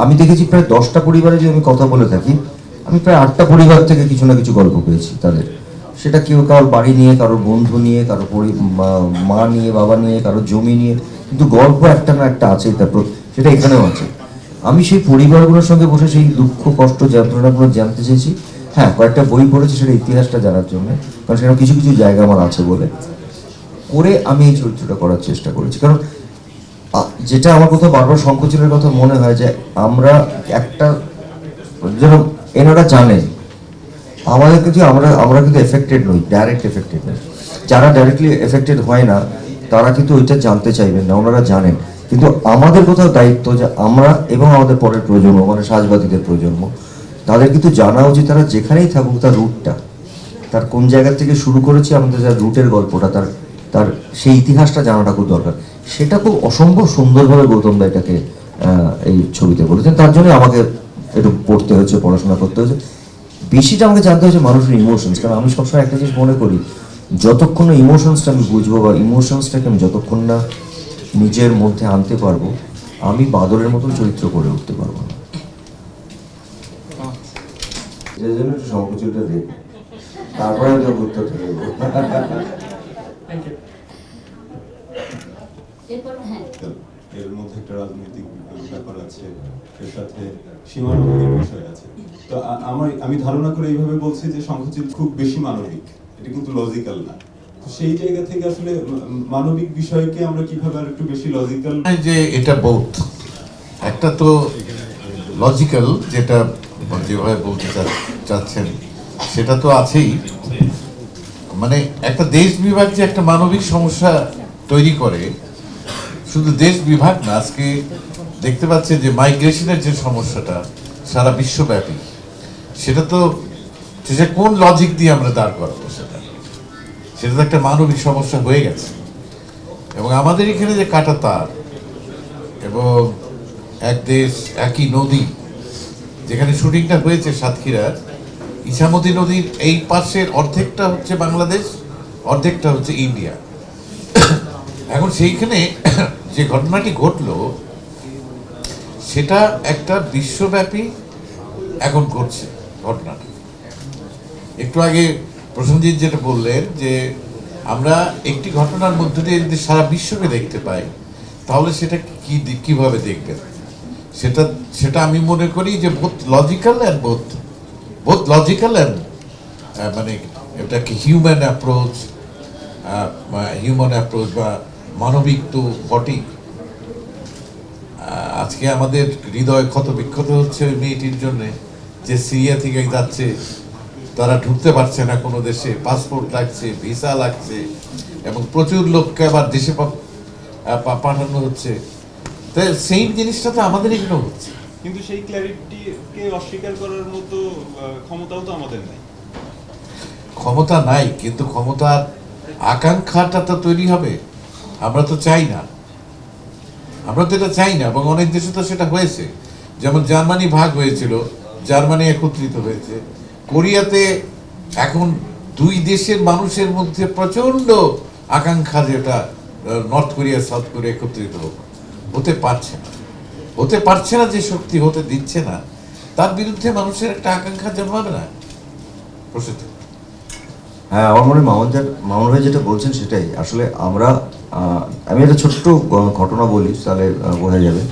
আমি দেখেছি প্রায় 10টা পরিবারে যদি আমি কথা বলে থাকি, আমি প্রায় 8টা পরিবার থেকে কিছু না কিছু গল্প পেয়েছি তাদের। সেটা কেউ কারোর বাড়ি নিয়ে, কারোর বন্ধু নিয়ে, কারোর মা নিয়ে, বাবা নিয়ে, কারোর জমি নিয়ে, কিন্তু গল্প একটা না একটা আছেই, তারপর সেটা এখানেও আছে। আমি সেই পরিবারগুলোর সঙ্গে বসে সেই দুঃখ, কষ্ট, যন্ত্রণাগুলো জানতে চেয়েছি। হ্যাঁ, কয়েকটা বই পড়েছি সেটা ইতিহাসটা জানার জন্য, কারণ সেরকম কিছু কিছু জায়গা আমার আছে বলে করে আমি এই চরিত্রটা করার চেষ্টা করেছি। কারণ যেটা আমার কোথাও বারবার সংকোচনের কথা মনে হয়, যে আমরা একটা যেন এনারা জানেন আমাদের কিন্তু আমরা কিন্তু এফেক্টেড নই, ডাইরেক্ট এফেক্টেড নই। যারা ডাইরেক্টলি এফেক্টেড হয় না তারা কিন্তু ওইটা জানতে চাইবেন না, ওনারা জানেন। কিন্তু আমাদের কোথাও দায়িত্ব যে আমরা এবং আমাদের পরের প্রজন্ম, মানে সাজবাদীদের প্রজন্ম, তাদের কিন্তু জানা উচিত তারা যেখানেই থাকুক তার রুটটা, তার কোন জায়গা থেকে শুরু করেছে, আমাদের যার রুটের গল্পটা, তার সেই ইতিহাসটা জানাটা খুব দরকার। সেটা খুব অসম্ভব সুন্দরভাবে গৌতম দা এটাকে এই ছবিতে বলেছেন, তার জন্য আমাকে একটু পড়তে হয়েছে, পড়াশোনা করতে হয়েছে, বেশিটা আমাকে জানতে হয়েছে মানুষের ইমোশনস। কারণ আমি সবসময় একটা জিনিস মনে করি, যতক্ষণ না ইমোশনসটা আমি বুঝবো বা ইমোশনসটাকে আমি যতক্ষণ না নিজের মধ্যে আনতে পারবো, আমি বাদলের মতন চরিত্র করে উঠতে পারবো না। যে জন্য একটু সংকোচটা দেখ, তারপরে আমি উত্তরটা দেবো। এরপর হ্যাঁ, এর মধ্যে একটা রাজনৈতিক ব্যাপার আছে, এর সাথে সীমানার বিষয় আছে। তো আমি ধারণা করে এইভাবে বলছি যে সংকুচিত খুব বেশি মানবিক, এটা কিন্তু লজিক্যাল না। তো সেই জায়গা থেকে আসলে মানবিক বিষয়কে আমরা কিভাবে আর একটু বেশি লজিক্যাল, যে এটা বোথ, একটা তো লজিক্যাল যেটা যেভাবে বলতে চাচ্ছেন সেটা তো আছেই, মানে একটা দেশ বিভাগ যে একটা মানবিক সমস্যা তৈরি করে, শুধু দেশ বিভাগ না, আজকে দেখতে পাচ্ছেন যে মাইগ্রেশনের যে সমস্যাটা সারা বিশ্বব্যাপী, সেটা তো সেটা কোন লজিক দিয়ে আমরা দাঁড় করাবো, সেটা তো একটা মানবিক সমস্যা হয়ে গেছে। এবং আমাদের এখানে যে কাটা তার এবং এক দেশ একই নদী, যেখানে শুটিংটা হয়েছে সাতক্ষীরার ইছামতি নদীর এই পাশের অর্ধেকটা হচ্ছে বাংলাদেশ, অর্ধেকটা হচ্ছে ইন্ডিয়া। এখন সেইখানে যে ঘটনাটি ঘটলো সেটা একটা বিশ্বব্যাপী এখন ঘটছে ঘটনাটা। একটু আগে প্রসেনজিৎ যেটা বললেন যে আমরা একটি ঘটনার মধ্যে দিয়ে যদি সারা বিশ্বকে দেখতে পাই, তাহলে সেটা কিভাবে দেখবেন, সেটা আমি মনে করি যে both logical and both logical and মানে এটাকে হিউম্যান অ্যাপ্রোচ বা মানবিক তো বটেই। আজকে আমাদের হৃদয় ক্ষত বিক্ষত হচ্ছে ওই মেয়েটির জন্যে, যে সিরিয়া থেকে যাচ্ছে, তারা ঢুকতে পারছে না কোনো দেশে, পাসপোর্ট লাগছে, ভিসা লাগছে, এবং প্রচুর লোককে আবার দেশে পাঠানো হচ্ছে। তাই সেই জিনিসটা তো আমাদের এখানেও হচ্ছে, কিন্তু সেই ক্ল্যারিটিকে অস্বীকার করার মতো ক্ষমতাও তো আমাদের নাই। ক্ষমতা নাই, কিন্তু ক্ষমতার আকাঙ্ক্ষাটা তো তৈরি হবে। আমরা তো চাই না, আমরা তো এটা চাই না, এবং অনেক দেশে তো সেটা হয়েছে। যেমন জার্মানি ভাগ হয়েছিল, জার্মানি একত্রিত হয়েছে। কোরিয়াতে এখন দুই দেশের মানুষের মধ্যে প্রচন্ড আকাঙ্ক্ষা, যেটা নর্থ কোরিয়া সাউথ কোরিয়া একত্রিত হোক, হতে পারছে না, যে শক্তি হতে দিচ্ছে না, তার বিরুদ্ধে মানুষের একটা আকাঙ্ক্ষা জন্মাবে না। প্রসিদ্ধ। হ্যাঁ, আমার মনে মামুন ভাই যেটা বলছেন সেটাই আসলে আমরা আমি একটা ছোট্ট ঘটনা বলি, তাহলে বোঝা যাবে।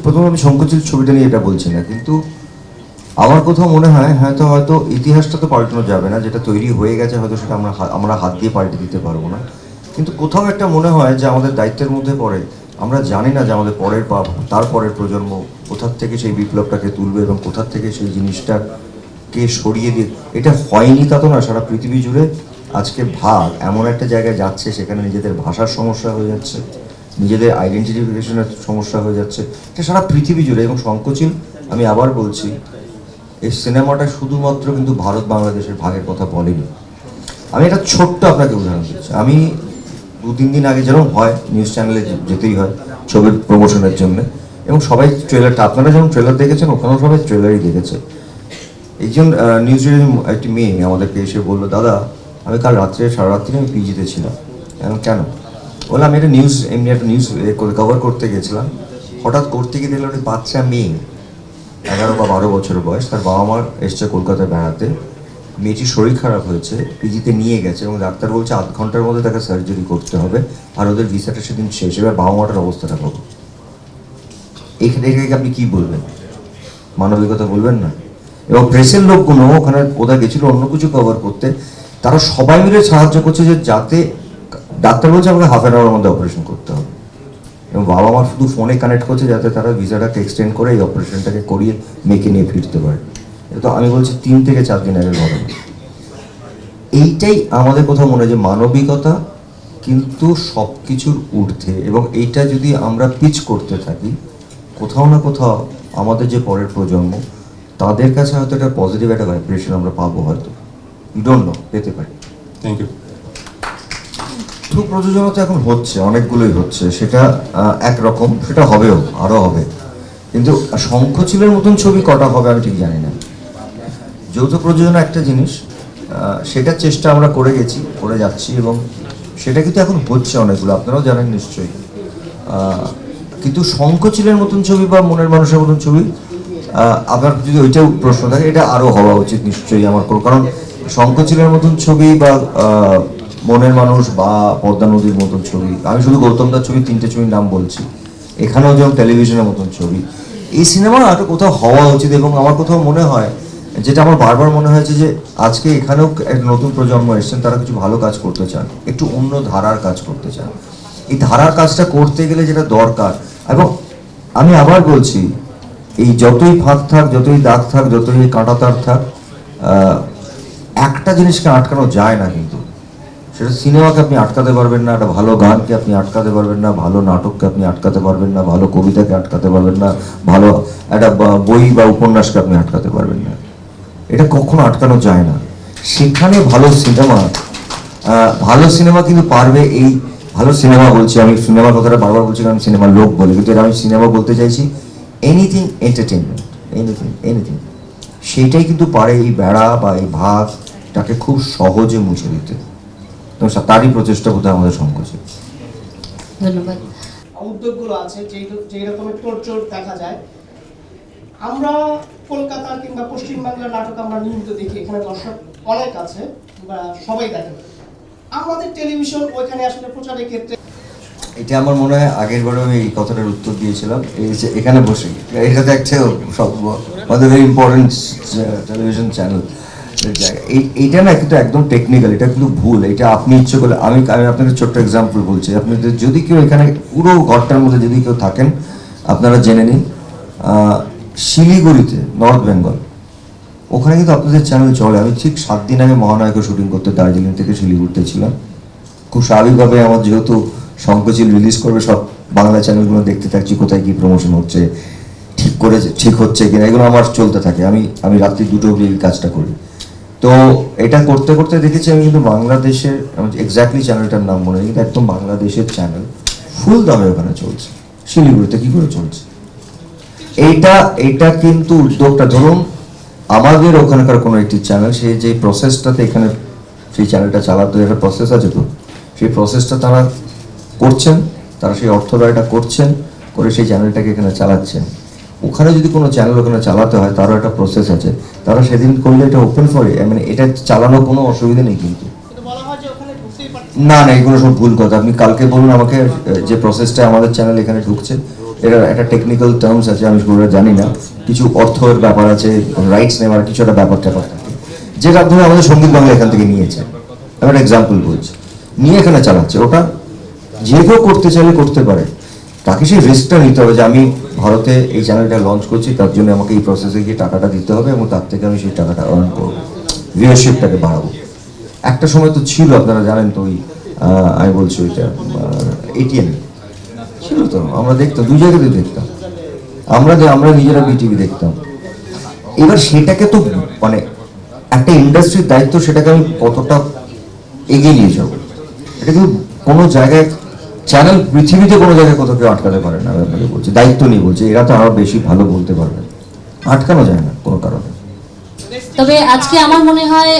প্রথমে আমি সংকুচিত ছবিটা নিয়ে এটা বলছি না, কিন্তু আমার কোথাও মনে হয় হয়তো ইতিহাসটা তো পাল্টানো যাবে না, যেটা তৈরি হয়ে গেছে হয়তো সেটা আমরা হাত দিয়ে পাল্টে দিতে পারবো না, কিন্তু কোথাও একটা মনে হয় যে আমাদের দায়িত্বের মধ্যে পড়ে। আমরা জানি না যে আমাদের পরের বা তার পরের প্রজন্ম কোথার থেকে সেই বিপ্লবটাকে তুলবে এবং কোথার থেকে সেই জিনিসটাকে সরিয়ে দিয়ে, এটা হয়নি তা তো না। সারা পৃথিবী জুড়ে আজকে ভাগ এমন একটা জায়গায় যাচ্ছে, সেখানে নিজেদের ভাষার সমস্যা হয়ে যাচ্ছে, নিজেদের আইডেন্টিফিকেশনের সমস্যা হয়ে যাচ্ছে, এটা সারা পৃথিবী জুড়ে। এবং সংকোচিল, আমি আবার বলছি, এই সিনেমাটা শুধুমাত্র কিন্তু ভারত বাংলাদেশের ভাগের কথা বলেনি। আমি একটা ছোট্ট আপনাকে উদাহরণ দিচ্ছি। আমি 2-3 দিন আগে, যেরকম হয় নিউজ চ্যানেলে যেতেই হয় ছবির প্রমোশনের জন্য, এবং সবাই ট্রেলারটা, আপনারা যেমন ট্রেলার দেখেছেন ওখানেও সবাই ট্রেলারই দেখেছে। একজন নিউজের একটি মেয়ে আমাদেরকে এসে বললো, দাদা আমি কাল সারা রাত্রি আমি পিজিতে ছিলাম। কেন? বলে আমি একটা এমনি একটা নিউজ কভার করতে গেছিলাম, হঠাৎ করতে গিয়ে দেখলাম একটা বাচ্চা মেয়ে 11 বা 12 বছরের বয়স, তার বাবা মা এসছে কলকাতায় বেড়াতে, মেয়েটির শরীর খারাপ হয়েছে, পিজিতে নিয়ে গেছে, এবং ডাক্তার বলছে 8 ঘন্টার মধ্যে তাকে সার্জারি করতে হবে, আর ওদের ভিসাটা সেদিন শেষ। এবার বাবা মাটার অবস্থাটা ভাবো। এখানে আপনি কি বলবেন? মানবিকতা বলবেন না? এবং প্রেসের লোকগুলো ওখানে কোথায় গেছিল অন্য কিছু কভার করতে, তারা সবাই মিলে সাহায্য করছে যে যাতে, ডাক্তার বলছে আমাকে হাফ অ্যান আওয়ারের মধ্যে অপারেশন করতে হবে, এবং বাবা মা শুধু ফোনে কানেক্ট করছে যাতে তারা ভিসাটাকে এক্সটেন্ড করে এই অপারেশনটাকে করিয়ে মেয়েকে নিয়ে ফিরতে পারে। এটা তো আমি বলছি 3 থেকে 4 দিন আগের ঘটনা। এইটাই আমাদের কোথাও মনে হয় যে মানবিকতা কিন্তু সব কিছুর ঊর্ধ্বে, এবং এইটা যদি আমরা পিচ করতে থাকি, কোথাও না কোথাও আমাদের যে পরের প্রজন্ম, তাদের কাছে হয়তো একটা পজিটিভ একটা ভাইব্রেশন আমরা পাবো, হয়তো পেতে পারি। Thank you. থ্রু প্রযোজনা তো এখন হচ্ছে, অনেকগুলোই হচ্ছে, সেটা একরকম, সেটা হবেও, আরও হবে। কিন্তু শঙ্খচিলের মতন ছবি কটা হবে আমি ঠিক জানি না। যৌথ প্রযোজনা একটা জিনিস, সেটার চেষ্টা আমরা করে গেছি, করে যাচ্ছি, এবং সেটা কিন্তু এখন হচ্ছে অনেকগুলো, আপনারাও জানেন নিশ্চয়ই। কিন্তু শঙ্খচিলের মতন ছবি বা মনের মানুষের মতন ছবি, আপনার যদি ওইটাও প্রশ্ন থাকে, এটা আরও হওয়া উচিত নিশ্চয়ই আমার, কারণ শঙ্খচিলের মতন ছবি বা মনের মানুষ বা পদ্মা নদীর মতন ছবি, আমি শুধু গৌতম দার ছবি 3টে ছবির নাম বলছি, এখানেও যেমন টেলিভিশনের মতন ছবি, এই সিনেমা একটা কোথাও হওয়া উচিত। এবং আমার কোথাও মনে হয়, যেটা আমার বারবার মনে হয়েছে, যে আজকে এখানেও একটা নতুন প্রজন্ম এসছেন, তারা কিছু ভালো কাজ করতে চান, একটু অন্য ধারার কাজ করতে চান। এই ধারার কাজটা করতে গেলে যেটা দরকার, এবং আমি আবার বলছি, এই যতই ফাঁক থাক, যতই দাগ থাক, যতই কাঁটা তার থাক, একটা জিনিসকে আটকানো যায় না। কিন্তু সেটা সিনেমাকে আপনি আটকাতে পারবেন না, একটা ভালো গানকে আপনি আটকাতে পারবেন না, ভালো নাটককে আপনি আটকাতে পারবেন না, ভালো কবিতাকে আটকাতে পারবেন না, ভালো একটা বই বা উপন্যাসকে আপনি আটকাতে পারবেন না। এটা কখনো আটকানো যায় না। সেখানে ভালো সিনেমা কিন্তু পারবে, এই ভালো সিনেমা বলছি আমি, সিনেমার কথাটা বারবার বলছি কারণ সিনেমার লোক বলে, কিন্তু এটা আমি সিনেমা বলতে চাইছি, এনিথিং এন্টারটেনমেন্ট, এনিথিং, সেইটাই কিন্তু পারে এই বেড়া বা এই ভাগটাকে খুব সহজে মুছে দিতে। তো তারই প্রচেষ্টা বোধহয় আমাদের সংকোচে। ধন্যবাদ। উদ্যোগগুলো আছে যেই রকমের তোড়জোড় দেখা যায়, আমরা কলকাতা কিংবা পশ্চিমবাংলার নাটক আমরা নিয়মিত দেখি, এখানে দর্শক অনেক আছে বা সবাই দেখে। আমাদের টেলিভিশন ওইখানে আসলে প্রচারের ক্ষেত্রে, এটা আমার মনে হয় আগের বারে আমি এই কথাটার উত্তর দিয়েছিলাম, এই যে এখানে বসে, এটাতে একটা সব ভেরি ইম্পর্টেন্ট টেলিভিশন চ্যানেল এইটা না, কিন্তু একদম টেকনিক্যাল, এটা কিন্তু ভুল। এটা আপনি ইচ্ছে করলে, আমি আপনাকে ছোট্ট এক্সাম্পল বলছি, আপনি যদি কেউ এখানে পুরো ঘরটার মধ্যে যদি কেউ থাকেন, আপনারা জেনে নিন, শিলিগুড়িতে, নর্থ বেঙ্গল, ওখানে কিন্তু আপনাদের চ্যানেল চলে। আমি ঠিক 7 দিন আগে মহানায়কের শুটিং করতে দার্জিলিং থেকে শিলিগুড়িতে ছিলাম। খুব স্বাভাবিকভাবে আমার যেহেতু শঙ্খচিল রিলিজ করবে, সব বাংলা চ্যানেলগুলো দেখতে থাকছি কোথায় কি প্রমোশন হচ্ছে, ঠিক হচ্ছে কিনা, এগুলো আমার চলতে থাকে। আমি রাত্রি 2টো অবধি এই কাজটা করি। তো এটা করতে করতে দেখেছি আমি, কিন্তু বাংলাদেশের, এক্স্যাক্টলি চ্যানেলটার নাম মনে নেই, কিন্তু একদম বাংলাদেশের চ্যানেল ফুল দামে ওখানে চলছে। শিলিগুড়িতে কি করে চলছে এইটা কিন্তু উদ্যোগটা, ধরুন আমাদের ওখানকার কোনো একটি চ্যানেল, সে যে প্রসেসটাতে এখানে সেই চ্যানেলটা চালাতে একটা প্রসেস আছে, তো সেই প্রসেসটা তারা করছেন, তারা সেই অর্থ ব্যয়টা করছেন, করে সেই চ্যানেলটাকে এখানে চালাচ্ছেন। ওখানে যদি কোনো চ্যানেল ওখানে চালাতে হয়, তারও একটা প্রসেস আছে, তারা সেদিন করলে এটা ওপেন ফর, মানে এটা চালানোর কোনো অসুবিধা নেই। কিন্তু বলা হয় যে ওখানে ঢুকতেই পারছে না, এগুলো সব ভুল কথা। আপনি কালকে বলুন আমাকে, যে প্রসেসটা আমাদের চ্যানেল এখানে ঢুকছে, এটা একটা টেকনিক্যাল টার্মস আছে, আমি সেগুলো জানি না, কিছু অর্থের ব্যাপার আছে, রাইটস নেওয়ার কিছু একটা ব্যাপার থাকে, যেটা ধরুন আমাদের সঙ্গীত বাংলা এখান থেকে নিয়েছে, আমি একটা এক্সাম্পল বলছি, নিয়ে এখানে চালাচ্ছে। ওটা যে কেউ করতে চাইলে করতে পারে, তাকে সেই রিস্কটা নিতে হবে যে আমি ভারতে এই চ্যানেলটা লঞ্চ করছি, তার জন্য আমাকে এই প্রসেসে গিয়ে টাকাটা দিতে হবে, এবং তার থেকে আমি সেই টাকাটা আর্ন করবো, ভিউয়ারশিপটাকে বাড়াবো। একটা সময় তো ছিল, আপনারা জানেন তো, ওই আমি বলছি ওইটা ATN ছিল, তো আমরা দেখতাম, 2 জায়গাতে দেখতাম, আমরা নিজেরা বিটিভি দেখতাম। এবার সেটাকে তো মানে একটা ইন্ডাস্ট্রির দায়িত্ব, সেটাকে আমি কতটা এগিয়ে নিয়ে যাবো, এটা কিন্তু কোনো জায়গায় চ্যানেল, পৃথিবীতে কোনো জায়গায় কোথাও কেউ আটকাতে পারে না। আমি আপনাকে বলছি, দায়িত্ব নিয়ে বলছি, এরা তো আরো বেশি ভালো বলতে পারবে, আটকানো যায় না কোনো কারণে। তবে আজকে আমার মনে হয়